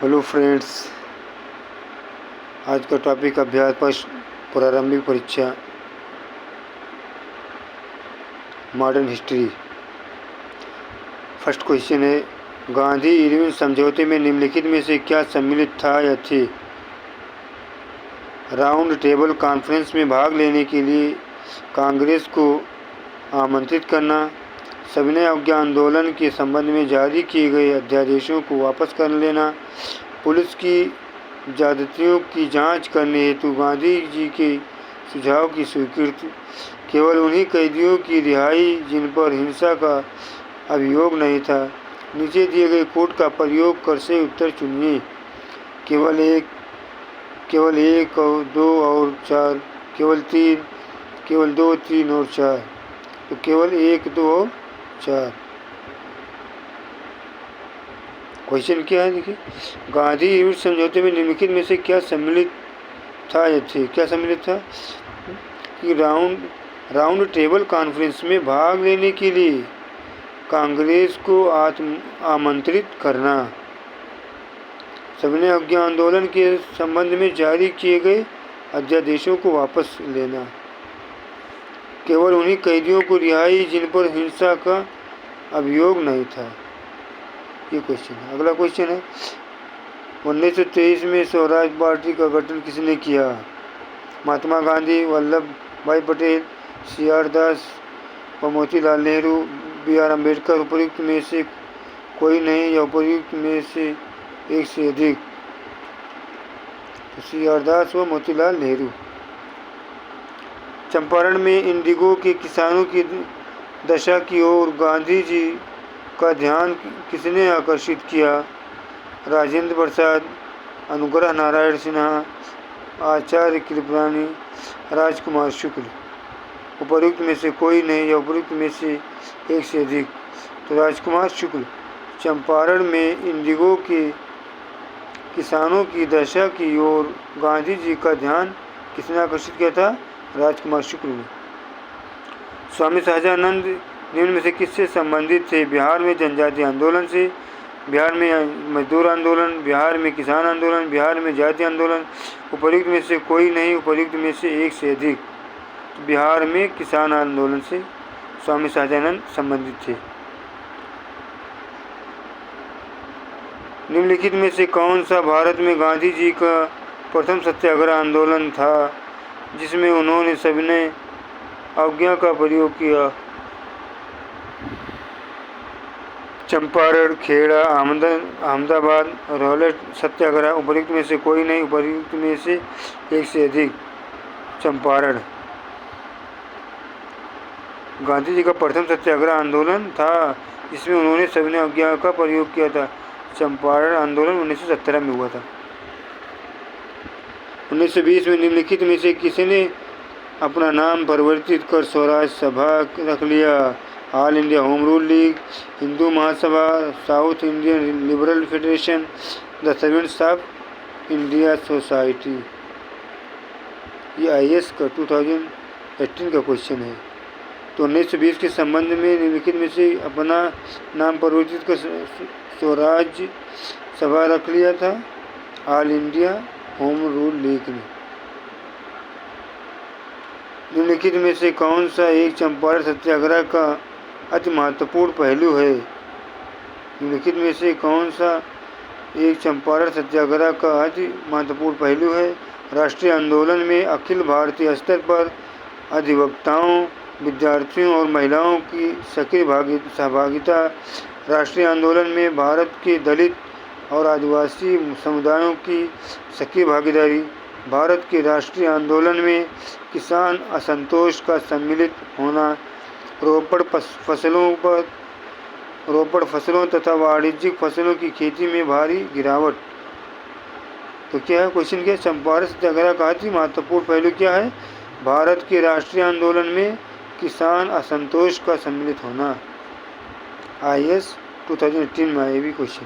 Hello friends, आज का topic अभ्यास पर प्रारंभिक परीक्षा मॉडर्न हिस्ट्री। फर्स्ट क्वेश्चन है, गांधी इरविन समझौते में निम्नलिखित में से क्या सम्मिलित था या थे? राउंड टेबल कॉन्फ्रेंस में भाग लेने के लिए कांग्रेस को आमंत्रित करना, सविनय अवज्ञा आंदोलन के संबंध में जारी किए गए अध्यादेशों को वापस कर लेना, पुलिस की ज्यादतियों की जांच करने हेतु गांधी जी के सुझाव की स्वीकृति, केवल उन्हीं कैदियों की रिहाई जिन पर हिंसा का अभियोग नहीं था, नीचे दिए गए कोड का प्रयोग कर से उत्तर चुनिए। केवल एक और दो और चार, केवल तीन, केवल दो, तीन और चार। तो केवल एक, दो और चार। क्वेश्चन क्या है, देखिए, गांधी इरविन समझौते में निम्नलिखित में से क्या सम्मिलित था या थे? क्या सम्मिलित था कि राउंड टेबल कॉन्फ्रेंस में भाग लेने के लिए कांग्रेस को आमंत्रित करना, सविनय अवज्ञा आंदोलन के संबंध में जारी किए गए अध्यादेशों को वापस लेना, केवल उन्हीं कैदियों को रिहाई जिन पर हिंसा का अभियोग नहीं था। ये क्वेश्चन है। अगला क्वेश्चन है, 1923 में स्वराज पार्टी का गठन किसने किया? महात्मा गांधी, वल्लभ भाई पटेल, CR दास व मोतीलाल नेहरू, BR अम्बेडकर। उपयुक्त में से कोई नहीं या उपयुक्त में से एक से अधिक? तो CR दास व मोतीलाल नेहरू। चंपारण में इंडिगो के किसानों की दशा की ओर गांधी जी का ध्यान किसने आकर्षित किया? राजेंद्र प्रसाद, अनुग्रह नारायण सिन्हा, आचार्य कृपलानी, राजकुमार शुक्ल। उपयुक्त में से कोई नहीं या उपयुक्त में से एक से अधिक? तो राजकुमार शुक्ल। चंपारण में इंडिगो के किसानों की दशा की ओर गांधी जी का ध्यान किसने आकर्षित किया था? राजकुमार शुक्ल ने। स्वामी सहजानंद निम्न में से किससे संबंधित थे? बिहार में जनजातीय आंदोलन से, बिहार में मजदूर आंदोलन, बिहार में किसान आंदोलन, बिहार में जातीय आंदोलन। उपयुक्त में से कोई नहीं, उपयुक्त में से एक से अधिक? बिहार में किसान आंदोलन से स्वामी सहजानंद संबंधित थे। निम्नलिखित में से कौन सा भारत में गांधी जी का प्रथम सत्याग्रह आंदोलन था जिसमें उन्होंने सविनय अवज्ञा का प्रयोग किया? चंपारण, खेड़ा, अहमदाबाद, रौलट सत्याग्रह। उपयुक्त में से कोई नहीं, उपयुक्त में से एक से अधिक? चंपारण। गांधी जी का प्रथम सत्याग्रह आंदोलन था जिसमें उन्होंने सविनय अवज्ञा का प्रयोग किया था। चंपारण आंदोलन 1917 में हुआ था। 1920 में निम्नलिखित में से किसने अपना नाम परिवर्तित कर स्वराज सभा रख लिया? All India home rule league, Hindu Mahasabha, south Indian liberal federation, the servants of India society. ये IAS का 2018 का क्वेश्चन है। तो 1920 के संबंध में निम्नलिखित में से अपना नाम परिवर्तित कर स्वराज सभा रख लिया था? All India home rule league ने। निम्नलिखित में से कौन सा एक चंपारण सत्याग्रह का अति महत्वपूर्ण पहलू है? निम्नलिखित में से कौन सा एक चंपारण सत्याग्रह का अति महत्वपूर्ण पहलू है? राष्ट्रीय आंदोलन में अखिल भारतीय स्तर पर अधिवक्ताओं, विद्यार्थियों और महिलाओं की सक्रिय सहभागिता, राष्ट्रीय आंदोलन में भारत के दलित और आदिवासी समुदायों की सक्रिय भागीदारी, भारत के राष्ट्रीय आंदोलन में किसान असंतोष का सम्मिलित होना, रोपड़ फसलों तथा वाणिज्यिक फसलों की खेती में भारी गिरावट। तो क्या है क्वेश्चन? क्या चंपारण सत्याग्रह का अति महत्वपूर्ण पहलू क्या है? भारत के राष्ट्रीय आंदोलन में किसान असंतोष का सम्मिलित होना। IAS 2018 में आया भी क्वेश्चन।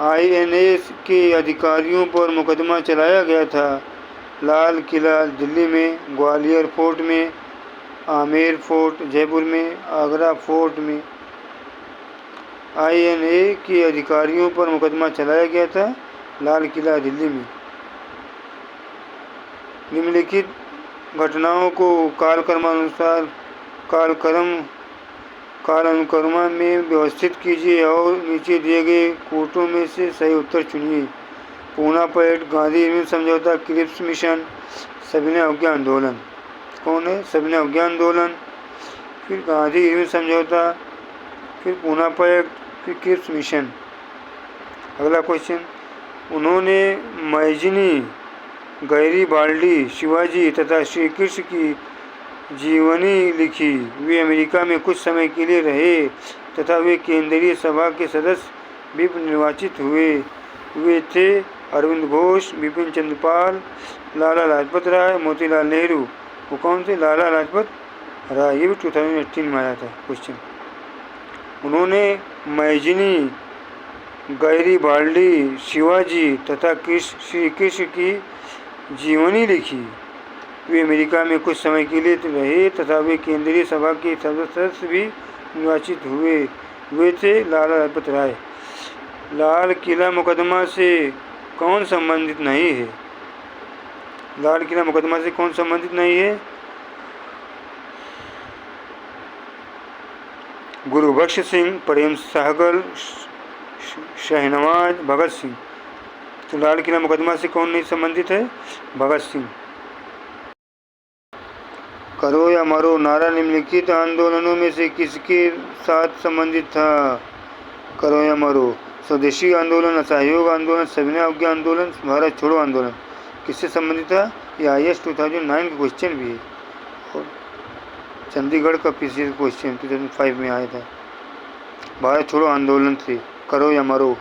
INA के अधिकारियों पर मुकदमा चलाया गया था? लाल किला दिल्ली में, ग्वालियर फोर्ट में, आमेर फोर्ट जयपुर में, आगरा फोर्ट में। INA के अधिकारियों पर मुकदमा चलाया गया था? लाल किला दिल्ली में। निम्नलिखित घटनाओं को कालानुक्रमा में व्यवस्थित कीजिए और नीचे दिए गए कोटों में से सही उत्तर चुनिए। पूना पैक्ट, गांधी इरविन समझौता, क्रिप्स मिशन, सविनय अवज्ञा आंदोलन। कौन है? सविनय अवज्ञा आंदोलन, फिर गांधी इरविन समझौता, फिर पूना पैक्ट, फिर क्रिप्स मिशन। अगला क्वेश्चन, उन्होंने मैजिनी, गैरीबाल्डी, शिवाजी तथा श्री कृष्ण की जीवनी लिखी। वे अमेरिका में कुछ समय के लिए रहे तथा वे केंद्रीय सभा के सदस्य भी निर्वाचित हुए। वे थे अरविंद घोष, बिपिन चंद्र पाल, लाला लाजपत राय, मोतीलाल नेहरू। वो कौन थे? लाला लाजपत राय। ये भी 2018 में आया था क्वेश्चन। उन्होंने मैजिनी, गैरीबाल्डी, शिवाजी तथा श्री कृष्ण की जीवनी लिखी। वे अमेरिका में कुछ समय के लिए रहे तथा वे केंद्रीय सभा के सदस्य भी निर्वाचित हुए। वे थे लाला लाजपत राय। लाल किला मुकदमा से कौन संबंधित नहीं है? लाल किला मुकदमा से कौन संबंधित नहीं है? गुरुबख्श सिंह, प्रेम सहगल, शहनवाज, भगत सिंह। तो लाल किला मुकदमा से कौन नहीं संबंधित है? भगत सिंह। करो या मरो नारा निम्नलिखित आंदोलनों में से किसके साथ संबंधित था? करो या मरो, स्वदेशी आंदोलन, असहयोग आंदोलन, सविनय अवज्ञा आंदोलन, भारत छोड़ो आंदोलन। किससे संबंधित था? ये IAS 2009 का क्वेश्चन भी है और चंडीगढ़ का PCS क्वेश्चन 2005 में आया था। भारत छोड़ो आंदोलन से करो या मरो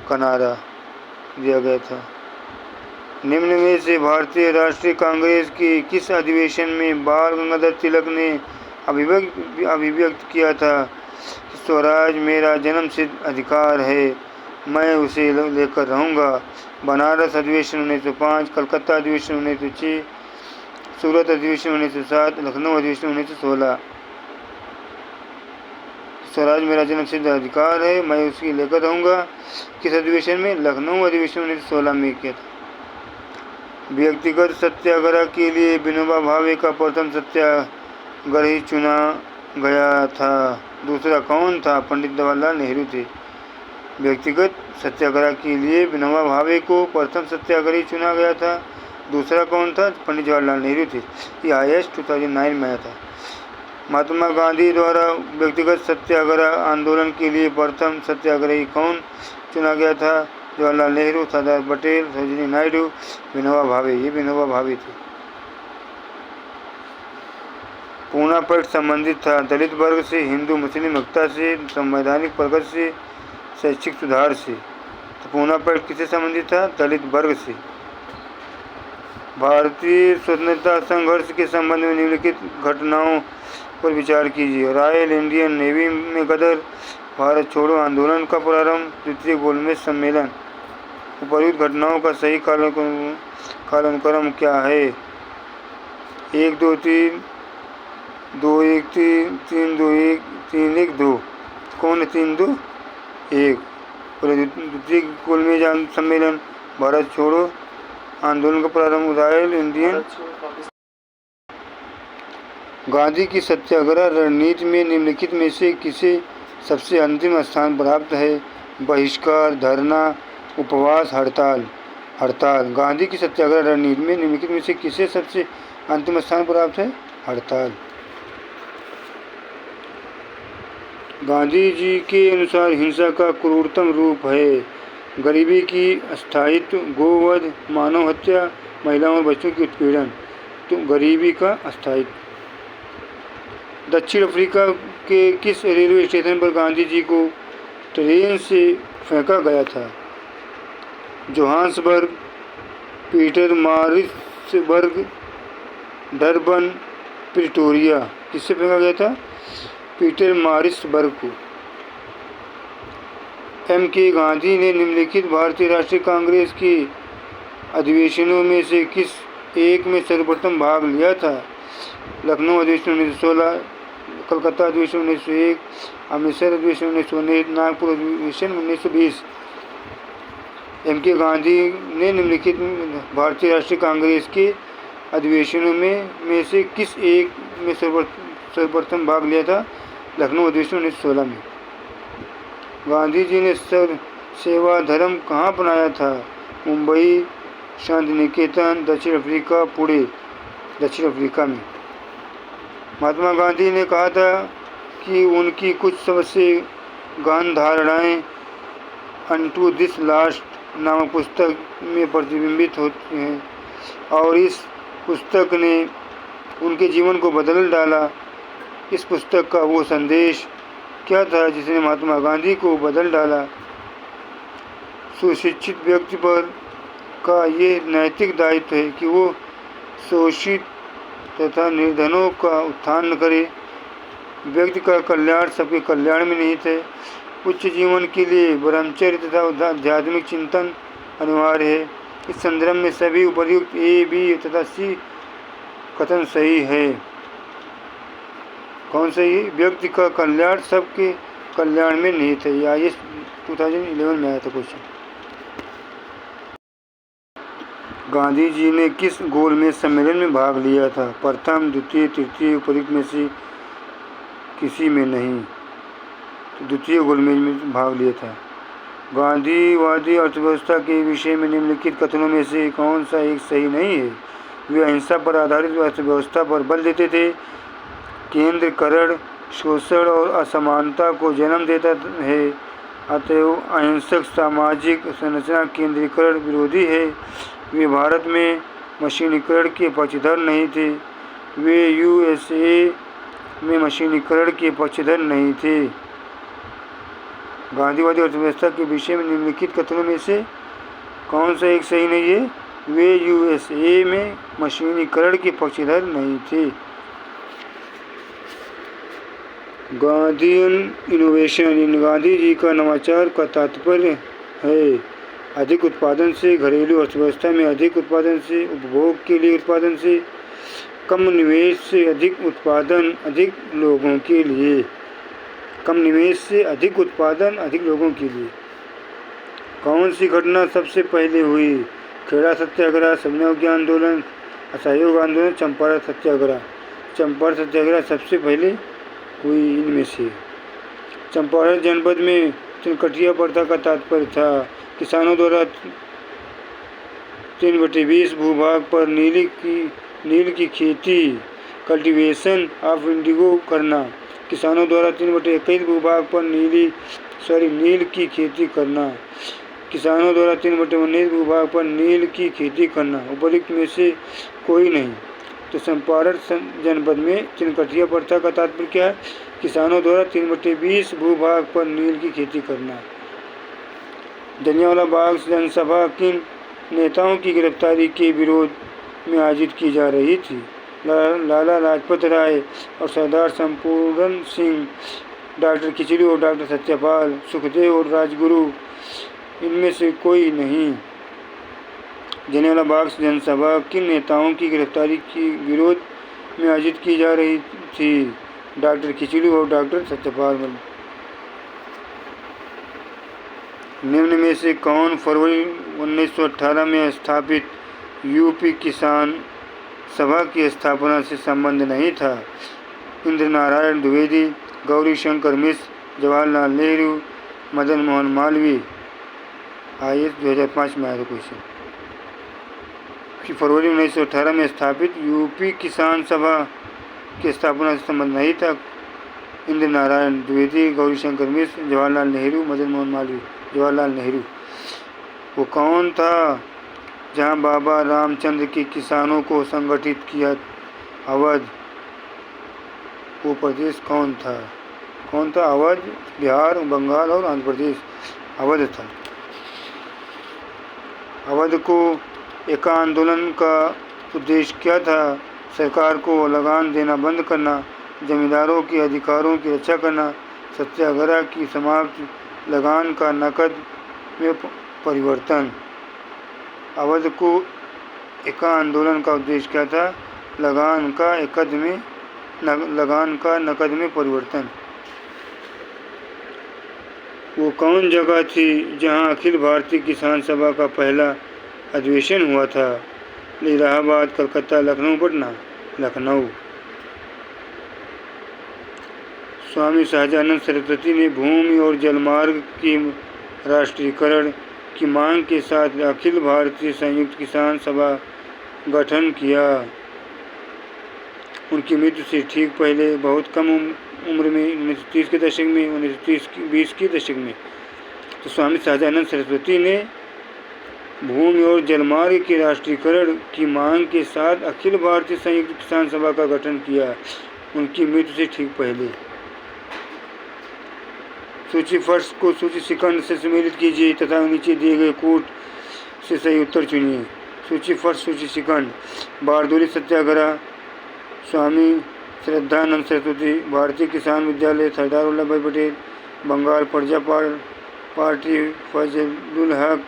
का नारा दिया गया था। निम्न में से भारतीय राष्ट्रीय कांग्रेस के किस अधिवेशन में बाल गंगाधर तिलक ने अभिव्यक्त किया था कि स्वराज मेरा जन्मसिद्ध अधिकार है, मैं उसे लेकर रहूँगा? बनारस अधिवेशन 1905, कलकत्ता अधिवेशन 1906, सूरत अधिवेशन 1907, लखनऊ अधिवेशन 1916। स्वराज मेरा जन्मसिद्ध अधिकार है, मैं उसकी लेकर रहूँगा। किस अधिवेशन में? लखनऊ अधिवेशन 1916 में किया था। व्यक्तिगत सत्याग्रह के लिए विनोबा भावे का प्रथम सत्याग्रही चुना गया था। दूसरा कौन था? पंडित जवाहरलाल नेहरू थे। व्यक्तिगत सत्याग्रह के लिए विनोबा भावे को प्रथम सत्याग्रही चुना गया था। दूसरा कौन था? पंडित जवाहरलाल नेहरू थे। ये IAS 2009 में आया था। महात्मा गांधी द्वारा व्यक्तिगत सत्याग्रह आंदोलन के लिए प्रथम सत्याग्रही कौन चुना गया था? जवाहरलाल नेहरू, सरदार पटेल, सरोजिनी नायडू, विनोबा भावे। ये विनोबा भावे थे। पूना पैक्ट संबंधित था दलित वर्ग से, हिंदू मुस्लिम एकता से, संवैधानिक प्रगति से, शैक्षिक सुधार से। तो पूना पैक्ट किससे संबंधित था? दलित वर्ग से। भारतीय स्वतंत्रता संघर्ष के संबंध में निम्नलिखित घटनाओं पर विचार कीजिए। रॉयल इंडियन नेवी में गदर, भारत छोड़ो आंदोलन का प्रारंभ, द्वितीय गोलमेज सम्मेलन। उपर्युक्त घटनाओं का सही कालानुक्रम क्या है? 1 2 3, 2 1 3, 3 2 1, 3 1 2। कौन है 3 2 1? द्वितीय गोलमेज सम्मेलन, भारत छोड़ो आंदोलन का प्रारंभ, रॉयल इंडियन। गांधी की सत्याग्रह रणनीति में निम्नलिखित में से किसे सबसे अंतिम स्थान प्राप्त है? बहिष्कार, धरना, उपवास, हड़ताल। हड़ताल। गांधी की सत्याग्रह रणनीति में निम्नलिखित में से किसे सबसे अंतिम स्थान प्राप्त है? हड़ताल। गांधी जी के अनुसार हिंसा का क्रूरतम रूप है गरीबी की अस्थायित्व, गोवध, मानव हत्या, महिलाओं और बच्चों की उत्पीड़न। तो गरीबी का अस्थायित्व। दक्षिण अफ्रीका के किस रेलवे स्टेशन पर गांधी जी को ट्रेन से फेंका गया था? Johannesburg, Pietermaritzburg, Durban, Pretoria. किससे फेंका गया था? पीटरमारित्सबर्ग को। M.K. गांधी ने निम्नलिखित भारतीय राष्ट्रीय कांग्रेस के अधिवेशनों में से किस एक में सर्वप्रथम भाग लिया था? लखनऊ अधिवेशन 1916, कलकत्ता अधिवेशन 1901, अमृतसर अधिवेशन 1919, नागपुर अधिवेशन 1920। M.K. गांधी ने निम्नलिखित भारतीय राष्ट्रीय कांग्रेस के अधिवेशनों में से किस एक में सर्वप्रथम भाग लिया था? लखनऊ अधिवेशन 1916 में। गांधी जी ने सेवा धर्म कहाँ अपनाया था? मुंबई, शांति निकेतन, दक्षिण अफ्रीका, पुणे, दक्षिण अफ्रीका में। महात्मा गांधी ने कहा था कि उनकी कुछ सबसे गहन धारणाएं अनटू दिस लास्ट नामक पुस्तक में प्रतिबिंबित होती हैं और इस पुस्तक ने उनके जीवन को बदल डाला। इस पुस्तक का वो संदेश क्या था जिसने महात्मा गांधी को बदल डाला? सुशिक्षित व्यक्ति पर का ये नैतिक दायित्व है कि वो शोषित तथा निर्धनों का उत्थान न करे। व्यक्ति का कल्याण सबके कल्याण में निहित है। उच्च जीवन के लिए ब्रह्मचर्य तथा आध्यात्मिक चिंतन अनिवार्य है। इस संदर्भ में सभी उपर्युक्त ए, बी तथा सी कथन सही है। कौन सही है? व्यक्ति का कल्याण सबके कल्याण में निहित है। या ये 2011 में आया था क्वेश्चन। गांधी जी ने किस गोलमेज सम्मेलन में भाग लिया था? प्रथम, द्वितीय, तृतीय उपर्युक्त में से किसी में नहीं, तो द्वितीय गोलमेज में भाग लिया था। गांधीवादी अर्थव्यवस्था के विषय में निम्नलिखित कथनों में से कौन सा एक सही नहीं है? वे अहिंसा पर आधारित अर्थव्यवस्था पर बल देते थे। केंद्रीकरण शोषण और असमानता को जन्म देता है, अतएव अहिंसक सामाजिक संरचना केंद्रीकरण विरोधी है। वे भारत में मशीनीकरण के पक्षधर नहीं थे। वे USA में मशीनीकरण के पक्षधर नहीं थे। गांधीवादी अर्थव्यवस्था के विषय में निम्नलिखित कथनों में से कौन सा एक सही नहीं है? वे USA में मशीनीकरण के पक्षधर नहीं थे। गांधीयन इनोवेशन, गांधी जी का नवाचार का तात्पर्य है अधिक उत्पादन से, घरेलू अर्थव्यवस्था में अधिक उत्पादन से, उपभोग के लिए उत्पादन से, कम निवेश से अधिक उत्पादन अधिक लोगों के लिए। कम निवेश से अधिक उत्पादन अधिक लोगों के लिए। कौन सी घटना सबसे पहले हुई? खेड़ा सत्याग्रह, सविनय आंदोलन, असहयोग आंदोलन, चंपारण सत्याग्रह। चंपारण सत्याग्रह सबसे पहले हुई इनमें से। चंपारण जनपद में तिनकटिया प्रथा का तात्पर्य था किसानों द्वारा 3/20 भूभाग पर नील की खेती, कल्टीवेशन ऑफ इंडिगो करना। किसानों द्वारा 3/21 भूभाग पर नील की खेती करना। किसानों द्वारा 3/19 भूभाग पर नील की खेती करना। उपर्युक्त में से कोई नहीं। तो चंपारण जनपद में तिनकटिया प्रथा का तात्पर्य क्या है? किसानों द्वारा 3/20 भूभाग पर नील की खेती करना। जलियांवाला बाग जनसभा किन नेताओं की गिरफ्तारी के विरोध में आयोजित की जा रही थी? लाला लाजपत राय और सरदार संपूर्ण सिंह, डॉक्टर खिचड़ी और डॉक्टर सत्यपाल, सुखदेव और राजगुरु, इनमें से कोई नहीं। जलियांवाला बाग जनसभा किन नेताओं की गिरफ्तारी के विरोध में आयोजित की जा रही थी? डॉक्टर खिचड़ी और डॉक्टर सत्यपाल। निम्न में से कौन फरवरी 1918 में स्थापित यूपी किसान सभा की स्थापना से संबंध नहीं था? इंद्र नारायण द्विवेदी, गौरी शंकर मिश्र, जवाहरलाल नेहरू, मदन मोहन मालवीय। IAS 2005 में आया था क्वेश्चन कि फरवरी 1918 में स्थापित यूपी किसान सभा की स्थापना से संबंध नहीं था। इंद्र नारायण द्विवेदी, गौरी शंकर मिश्र, जवाहरलाल नेहरू, मदन मोहन मालवीय। जवाहरलाल नेहरू। वो कौन था जहां बाबा रामचंद्र के किसानों को संगठित किया? अवध। वो प्रदेश कौन था? अवध, बिहार, बंगाल और आंध्र प्रदेश। अवध था। अवध को एका आंदोलन का उद्देश्य क्या था? सरकार को लगान देना बंद करना, जमींदारों के अधिकारों की रक्षा करना, सत्याग्रह की समाप्ति, लगान का नकद में परिवर्तन। अवध को एका आंदोलन का उद्देश्य क्या था? लगान का नकद में परिवर्तन। वो कौन जगह थी जहां अखिल भारतीय किसान सभा का पहला अधिवेशन हुआ था? इलाहाबाद, कलकत्ता, लखनऊ, पटना। लखनऊ। स्वामी सहजानंद सरस्वती ने भूमि और जलमार्ग की राष्ट्रीयकरण की मांग के साथ अखिल भारतीय संयुक्त किसान सभा गठन किया। उनकी मृत्यु से ठीक पहले बहुत कम उम्र में 1930 के दशक में 1920 के दशक में तो स्वामी सहजानंद सरस्वती ने भूमि और जलमार्ग के राष्ट्रीयकरण की मांग के साथ अखिल भारतीय संयुक्त किसान सभा का गठन किया। उनकी मृत्यु से ठीक पहले। सूची फर्स्ट को सूची सेकंड से सम्मिलित कीजिए तथा नीचे दिए गए कोट से सही उत्तर चुनिए। सूची फर्स्ट, सूची सेकंड। बारदोली सत्याग्रह, स्वामी श्रद्धानंद सरस्वती। भारतीय किसान विद्यालय, सरदार वल्लभ भाई पटेल। बंगाल प्रजा पार्टी, फजलुल हक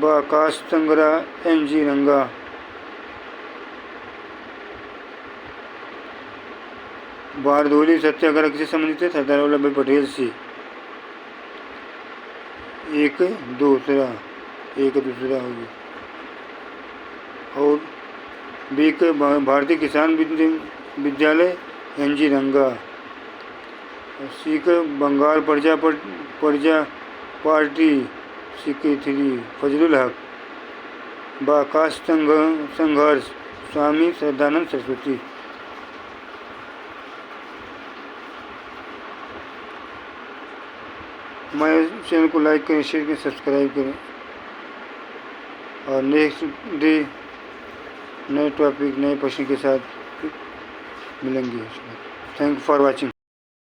व काशतंगरा, NG रंगा। बारदोली सत्याग्रह किससे संबंधित है? सरदार वल्लभ भाई पटेल से। एक दूसरा हो गया। और बी के भारतीय किसान विद्यालय, NG रंगा। सी के बंगाल प्रजा पार्टी, CK3 फजलुल हक। कास्ट संघर्ष, स्वामी श्रद्धानंद सरस्वती। हमारे चैनल को लाइक करें, शेयर करें, सब्सक्राइब करें और नेक्स्ट डे नए टॉपिक, नए प्रश्न के साथ मिलेंगे। Thank you for watching.